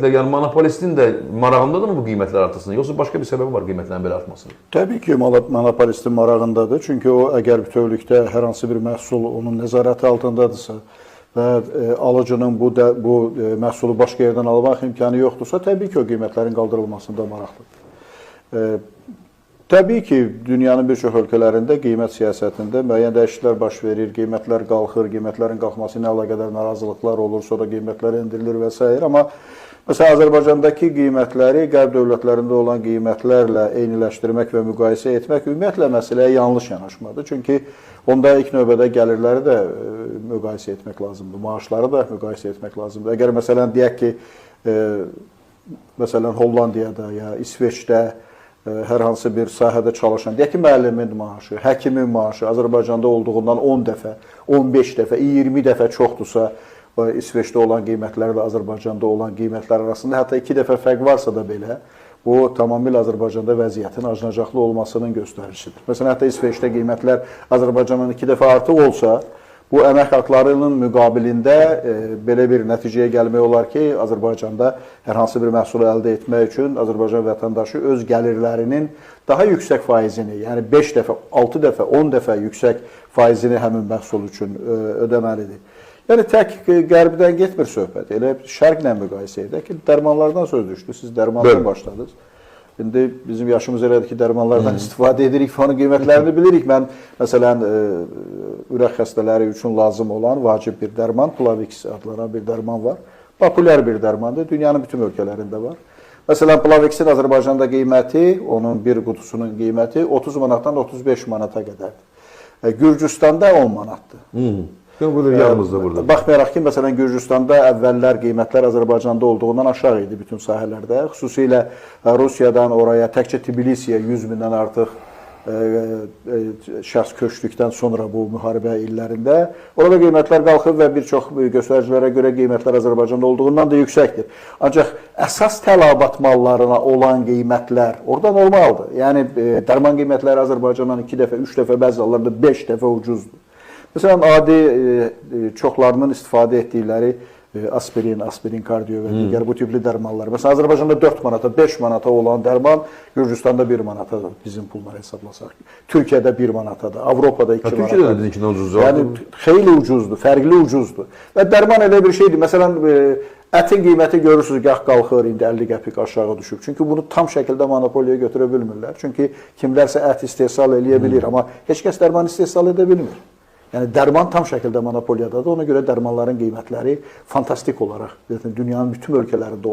Yəni monopolistin də marağındadır mı bu qiymətlər artasında, yoxsa başqa bir səbəbi var qiymətlərin belə artmasının? Təbii ki, monopolistin marağındadır. Çünki o, əgər bütövlükdə hər hansı bir məhsul onun nəzarəti altındadırsa və alıcının bu məhsulu başqa yerdən almaq imkanı yoxdursa, təbii ki, o qiymətlərin qaldırılmasında maraqlıdır. Təbii ki, dünyanın bir çox ölkələrində qiymət siyasətində müəyyən dəyişikliklər baş verir, qiymətlər qalxır, qiymətlərin qalxması ilə əlaqədar narazılıqlar olur, sonra qiymətlər endirilir və s. Amma məsələn, Azərbaycandakı qiymətləri qərb dövlətlərində olan qiymətlərlə eyniləşdirmək və müqayisə etmək ümumiyyətlə məsələyə yanlış yanaşmadır. Çünki onda ilk növbədə gəlirləri də müqayisə etmək lazımdır, maaşları da müqayisə etmək lazımdır. Əgər məsələn, deyək ki, məsələn, Hollandiyada ya İsveçdə hər hansı bir sahədə çalışan, deyək ki, müəllimin maaşı, həkimin maaşı Azərbaycanda olduğundan 10 dəfə, 15 dəfə, 20 dəfə çoxdursa, İsveçdə olan qiymətlərlə Azərbaycanda olan qiymətlər arasında hətta 2 dəfə fərq varsa da belə, bu tamamilə Azərbaycanda vəziyyətin acınacaqlı olmasının göstəricisidir. Məsələn, hətta İsveçdə qiymətlər Azərbaycandan 2 dəfə artıq olsa, bu əmək haqlarının müqabilində belə bir nəticəyə gəlmək olar ki, Azərbaycanda hər hansı bir məhsulu əldə etmək üçün Azərbaycan vətəndaşı öz gəlirlərinin daha yüksək faizini, yəni 5 dəfə, 6 dəfə, 10 dəfə yüksək faizini həmin məhsul üçün ödəməlidir. Yəni, tək qərbdən getmir söhbət, elə şərqlə müqayisə edək ki, dərmanlardan söz düşdü, siz dərmandan başladınız. İndi bizim yaşımız elədir ki, dərmanlardan istifadə edirik, fanın qiymətlərini bilirik. Mən, məsələn, ürək xəstələri üçün lazım olan vacib bir dərman, Plavix adlanan bir dərman var. Populyar bir dərmandır, dünyanın bütün ölkələrində var. Məsələn, Plavixin Azərbaycanda qiyməti, onun bir qutusunun qiyməti 30 manatdan 35 manata qədərdir. Gürcüstanda 10 manatdır. Baxmayaraq ki, məsələn, Gürcüstanda əvvəllər qiymətlər Azərbaycanda olduğundan aşağı idi bütün sahələrdə. Xüsusilə Rusiyadan oraya, təkcə Tbilisiyə 100 mindən artıq şəxs köçdükdən sonra bu müharibə illərində orada qiymətlər qalxıb və bir çox göstəricilərə görə qiymətlər Azərbaycanda olduğundan da yüksəkdir. Ancaq əsas tələbat mallarına olan qiymətlər orada normaldır. Yəni, dərman qiymətləri Azərbaycandan 2 dəfə, 3 dəfə, bəzi hallarda 5 dəfə ucuzdur. Məsələn, adi çoxlarının istifadə etdikləri aspirin, kardiyo və digər bu tipli dərmanlar. Məsələn, Azərbaycanda 4 manata, 5 manata olan dərman Gürcüstanda 1 manatadır, bizim pulları hesablasaq. Türkiyədə 1 manatadır, Avropada 2 manatadır. Türkiyədə də dedin ki, ucuzdur. Yəni, xeyli ucuzdur, fərqli ucuzdur. Və dərman elə bir şeydir. Məsələn, ətin qiyməti görürsünüz, gah qalxır, indi 50 qəpik aşağı düşüb. Çünki bunu tam şəkildə monopoliya götürə bilmirlər. Çünki kimlərsə ət istehsal eləyə bilir, amma heç kəs dərman istehsal edə bilmir. Yəni, dərman tam şəkildə monopoliyadadır. Ona görə dərmanların qiymətləri fantastik olaraq dünyanın bütün ölkələrində olur.